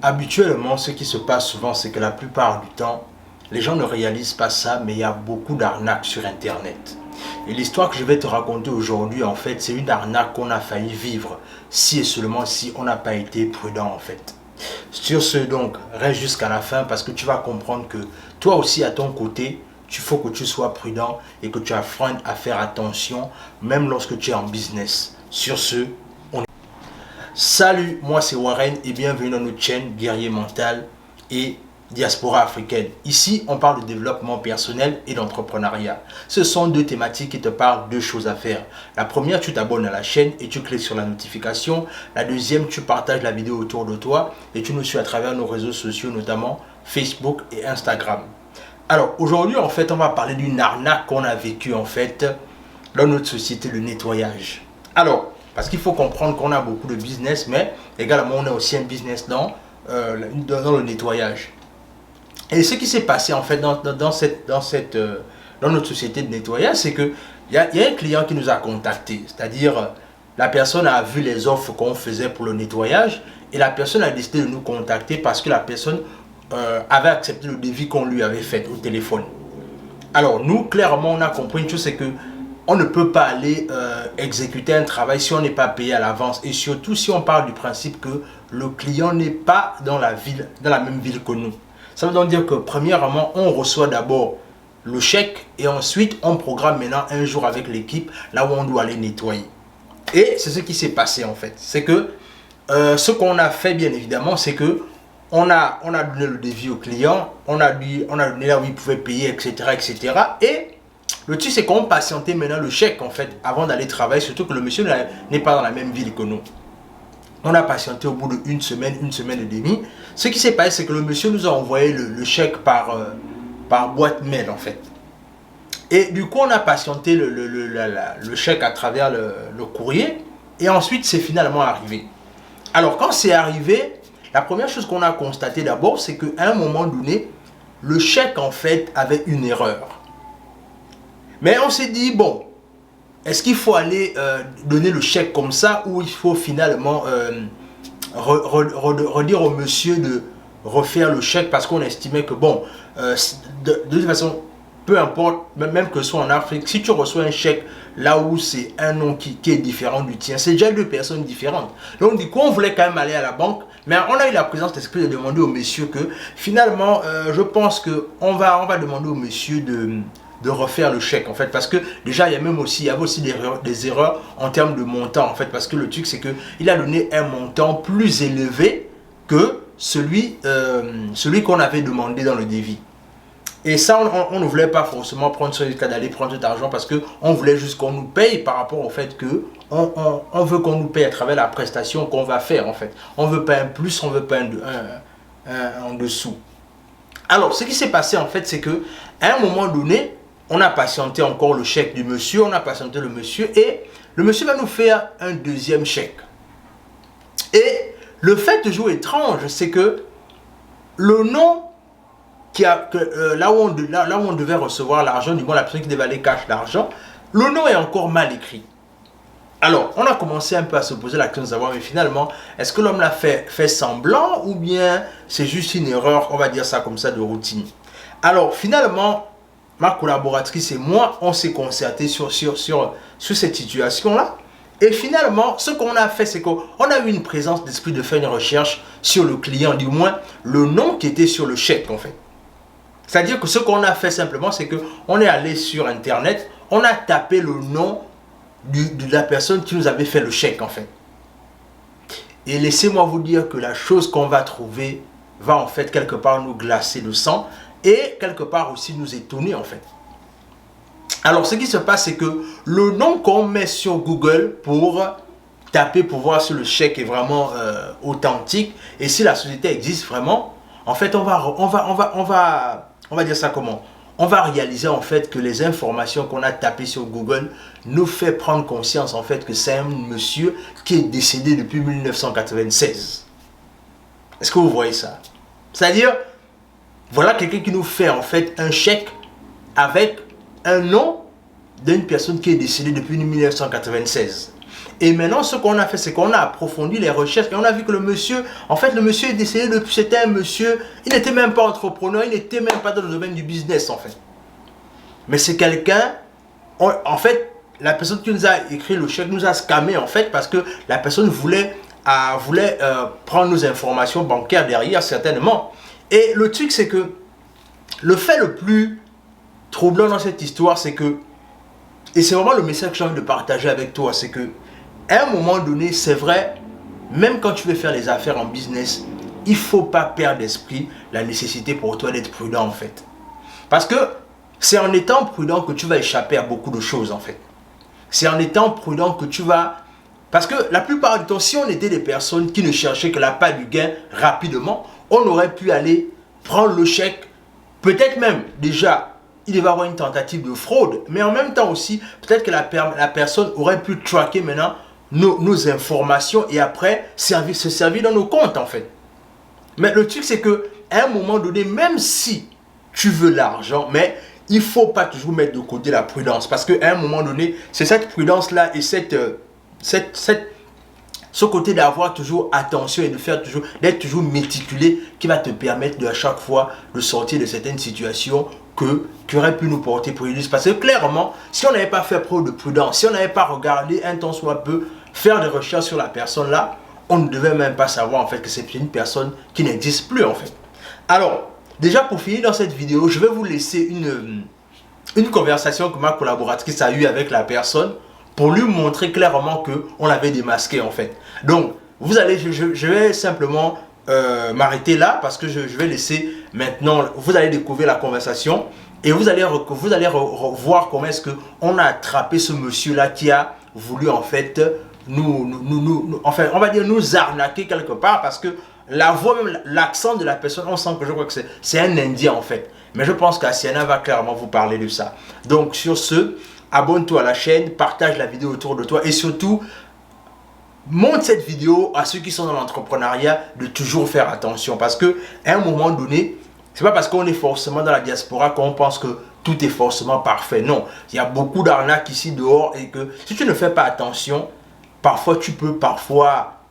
Habituellement, ce qui se passe souvent, c'est que la plupart du temps, les gens ne réalisent pas ça, mais il y a beaucoup d'arnaques sur Internet. Et l'histoire que je vais te raconter aujourd'hui, en fait, c'est une arnaque qu'on a failli vivre, si et seulement si on n'a pas été prudent, en fait. Sur ce, donc, reste jusqu'à la fin parce que tu vas comprendre que toi aussi, à ton côté, il faut que tu sois prudent et que tu apprennes à faire attention, même lorsque tu es en business. Sur ce, salut, moi c'est Warren et bienvenue dans notre chaîne Guerrier Mental et Diaspora Africaine. Ici, on parle de développement personnel et d'entrepreneuriat. Ce sont deux thématiques qui te parlent de choses à faire. La première, tu t'abonnes à la chaîne et tu cliques sur la notification. La deuxième, tu partages la vidéo autour de toi et tu nous suis à travers nos réseaux sociaux, notamment Facebook et Instagram. Alors, aujourd'hui, en fait, on va parler d'une arnaque qu'on a vécue, en fait, dans notre société de nettoyage. Alors, parce qu'il faut comprendre qu'on a beaucoup de business, mais également, on a aussi un business dans le nettoyage. Et ce qui s'est passé, en fait, dans notre société de nettoyage, c'est qu'il y a un client qui nous a contactés. C'est-à-dire, la personne a vu les offres qu'on faisait pour le nettoyage et la personne a décidé de nous contacter parce que la personne avait accepté le devis qu'on lui avait fait au téléphone. Alors nous, clairement, on a compris une chose, c'est que on ne peut pas aller exécuter un travail si on n'est pas payé à l'avance. Et surtout si on parle du principe que le client n'est pas dans la même ville que nous. Ça veut donc dire que premièrement, on reçoit d'abord le chèque et ensuite on programme maintenant un jour avec l'équipe là où on doit aller nettoyer. Et c'est ce qui s'est passé en fait. C'est que ce qu'on a fait bien évidemment, c'est que on a donné le devis au client, on a donné là où il pouvait payer, etc. etc. Et le truc, c'est qu'on patientait maintenant le chèque, en fait, avant d'aller travailler, surtout que le monsieur n'est pas dans la même ville que nous. On a patienté au bout d'une semaine et demie. Ce qui s'est passé, c'est que le monsieur nous a envoyé le chèque par boîte mail, en fait. Et du coup, on a patienté le chèque à travers le courrier. Et ensuite, c'est finalement arrivé. Alors, quand c'est arrivé, la première chose qu'on a constaté d'abord, c'est qu'à un moment donné, le chèque, en fait, avait une erreur. Mais on s'est dit, bon, est-ce qu'il faut aller donner le chèque comme ça ou il faut finalement redire au monsieur de refaire le chèque parce qu'on estimait que, bon, de toute façon, peu importe, même que ce soit en Afrique, si tu reçois un chèque là où c'est un nom qui est différent du tien, c'est déjà deux personnes différentes. Donc du coup, on voulait quand même aller à la banque, mais on a eu la présence d'esprit de demander au monsieur que finalement, je pense qu'on va demander au monsieur de refaire le chèque en fait, parce que déjà il y avait aussi des erreurs en termes de montant en fait, parce que le truc c'est que il a donné un montant plus élevé que celui qu'on avait demandé dans le devis. Et ça, on ne voulait pas forcément prendre ce risque d'aller prendre cet argent parce qu'on voulait juste qu'on nous paye par rapport au fait que on veut qu'on nous paye à travers la prestation qu'on va faire en fait. On veut pas un plus, on veut pas un en dessous. Alors, ce qui s'est passé en fait, c'est que à un moment donné, on a patienté encore le chèque du monsieur, on a patienté le monsieur et le monsieur va nous faire un deuxième chèque. Et le fait toujours étrange, c'est que le nom là où on devait recevoir l'argent, du moins la personne qui devait aller cash l'argent, le nom est encore mal écrit. Alors, on a commencé un peu à se poser la question de savoir, mais finalement, est-ce que l'homme l'a fait semblant ou bien c'est juste une erreur, on va dire ça comme ça, de routine. Alors, finalement, ma collaboratrice et moi, on s'est concerté sur cette situation-là. Et finalement, ce qu'on a fait, c'est qu'on a eu une présence d'esprit de faire une recherche sur le client, du moins le nom qui était sur le chèque en fait. C'est-à-dire que ce qu'on a fait simplement, c'est qu'on est allé sur Internet, on a tapé le nom de la personne qui nous avait fait le chèque en fait. Et laissez-moi vous dire que la chose qu'on va trouver va en fait quelque part nous glacer le sang et quelque part aussi nous étonner en fait. Alors ce qui se passe, c'est que le nom qu'on met sur Google pour taper pour voir si le chèque est vraiment authentique et si la société existe vraiment, en fait on va dire ça comment? On va réaliser en fait que les informations qu'on a tapées sur Google nous fait prendre conscience en fait que c'est un monsieur qui est décédé depuis 1996. Est-ce que vous voyez ça? C'est-à-dire, voilà quelqu'un qui nous fait en fait un chèque avec un nom d'une personne qui est décédée depuis 1996. Et maintenant, ce qu'on a fait, c'est qu'on a approfondi les recherches et on a vu que le monsieur, en fait, le monsieur est décédé depuis, c'était un monsieur, il n'était même pas entrepreneur, il n'était même pas dans le domaine du business, en fait. Mais c'est quelqu'un, en fait, la personne qui nous a écrit le chèque nous a scammé, en fait, parce que la personne voulait prendre nos informations bancaires derrière, certainement. Et le truc, c'est que le fait le plus troublant dans cette histoire, c'est que, et c'est vraiment le message que j'ai envie de partager avec toi, c'est que, à un moment donné, c'est vrai, même quand tu veux faire les affaires en business, il ne faut pas perdre d'esprit la nécessité pour toi d'être prudent, en fait. Parce que c'est en étant prudent que tu vas échapper à beaucoup de choses, en fait. C'est en étant prudent que tu vas... Parce que la plupart du temps, si on était des personnes qui ne cherchaient que la part du gain rapidement, on aurait pu aller prendre le chèque. Peut-être même, déjà, il devait y avoir une tentative de fraude. Mais en même temps aussi, peut-être que la personne aurait pu traquer maintenant nos informations et après se servir dans nos comptes, en fait. Mais le truc, c'est que à un moment donné, même si tu veux l'argent, mais il ne faut pas toujours mettre de côté la prudence. Parce qu'à un moment donné, c'est cette prudence-là et ce côté d'avoir toujours attention et d'être toujours méticulé qui va te permettre de, à chaque fois de sortir de certaines situations qui auraient pu nous porter préjudice. Parce que clairement, si on n'avait pas fait preuve de prudence, si on n'avait pas regardé un temps soit peu, faire des recherches sur la personne là, on ne devait même pas savoir en fait que c'est une personne qui n'existe plus en fait. Alors, déjà pour finir dans cette vidéo, je vais vous laisser une conversation que ma collaboratrice a eue avec la personne pour lui montrer clairement qu'on l'avait démasqué en fait. Donc, je vais simplement m'arrêter là parce que je vais laisser maintenant, vous allez découvrir la conversation et vous allez voir comment est-ce qu'on a attrapé ce monsieur-là qui a voulu en fait enfin, on va dire nous arnaquer quelque part parce que la voix, même l'accent de la personne, on sent que je crois que c'est un Indien en fait. Mais je pense qu'Asiana va clairement vous parler de ça. Donc sur ce, abonne-toi à la chaîne, partage la vidéo autour de toi et surtout, montre cette vidéo à ceux qui sont dans l'entrepreneuriat de toujours faire attention. Parce qu'à un moment donné, c'est pas parce qu'on est forcément dans la diaspora qu'on pense que tout est forcément parfait. Non, il y a beaucoup d'arnaques ici dehors et que si tu ne fais pas attention, parfois tu peux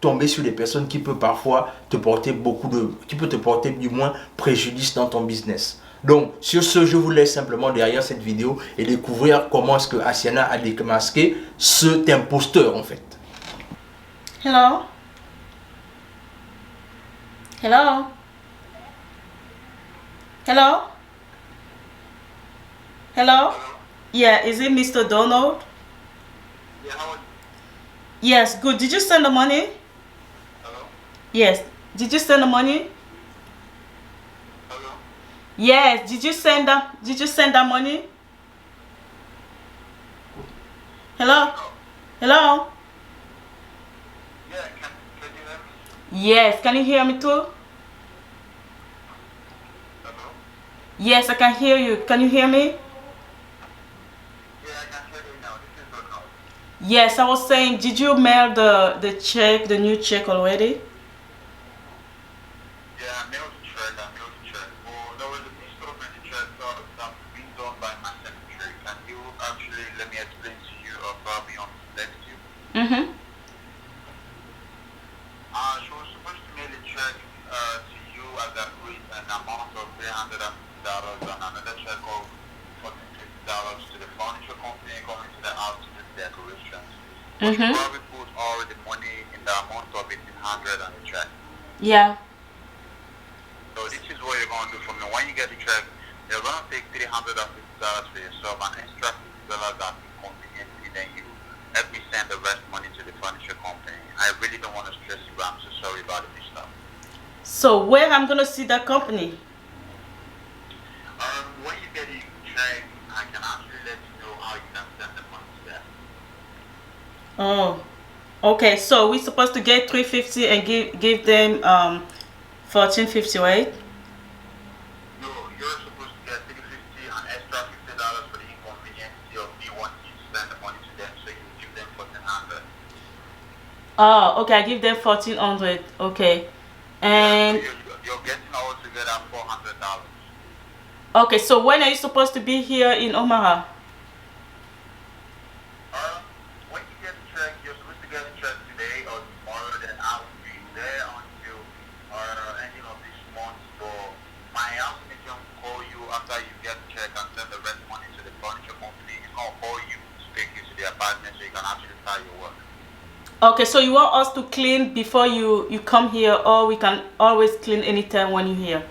tomber sur des personnes qui peuvent parfois te porter du moins préjudice dans ton business. Donc, sur ce, je vous laisse simplement derrière cette vidéo et découvrir comment est-ce que Asiana a démasqué cet imposteur en fait. Hello? Hello? Hello? Hello? Yeah, is it Mr. Donald? Yeah, how are you? Yes, good. Did you send the money? Hello? Yes. Did you send the money? Hello? Yes. Did you send that money? Hello? Hello? Yeah, can you hear me? Yes. Can you hear me too? Hello? Yes, I can hear you. Can you hear me? Yeah, I can hear you now. This is Donald. Yes, I was saying, did you mail the check, the new check already? Yeah, I mailed the check. Well, there was a installment check that being done by my secretary. Can you actually let me explain to you or probably on next to you? Mm-hmm. She was supposed to mail a check to you as agreed an amount of $300 and another check of $150 to the furniture company coming to the house to do the decorations. But you probably put all the money in the amount of $1,800 on the check. Yeah. So this is what you're going to do for me. When you get the check, you're going to take $350 for yourself and extra $50 that inconveniently, then you help me send the rest money to the furniture company. I really don't want to stress you, but I'm so sorry about this stuff. So where I'm gonna see that company? When you get the check, I can actually let you know how you can send the money to them. Oh, okay. So we're supposed to get $350 and give them $1,450, right? No, you're supposed to get $350 and extra $50 for the inconvenience of me wanting you to send the money to them, so you give them $1,400. Oh, okay. I give them $1,400. Okay, and You're getting all together $400. okay. So when are you supposed to be here in Omaha? When you get the check, you're supposed to get Okay, so you want us to clean before you come here, or we can always clean anytime when you're here?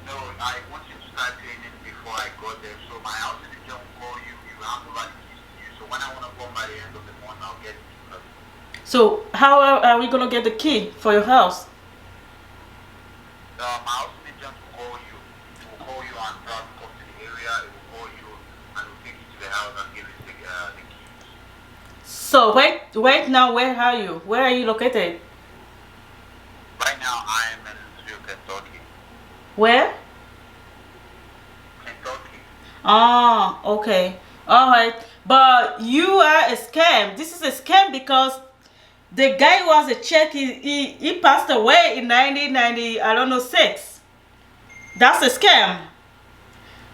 No, I want you to start cleaning before I go there. So my house manager will call you. You have to write the keys to you. So when I want to come by the end of the month, I'll get it. So how are we gonna get the key for your house? My house manager will call you. He will call you and try to come to the area. He will call you and will take you to the house and give you the keys. So right now, where are you? Where are you located? Right now, I am in Louisville, Kentucky. Where? Kentucky. Ah, okay. All right. But you are a scam. This is a scam because the guy who was a check, he passed away in 1990, I don't know, 6. That's a scam.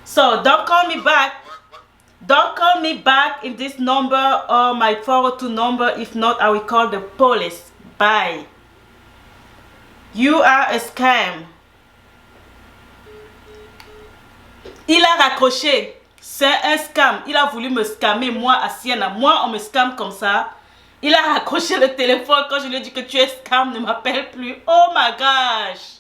So don't call me back. Don't call me back in this number or my 402 number. If not, I will call the police. Bye. You are a scam. Il a raccroché. C'est un scam. Il a voulu me scammer, moi, à Siena. Moi, on me scam comme ça. Il a raccroché le téléphone quand je lui ai dit que tu es scam, ne m'appelle plus. Oh my gosh.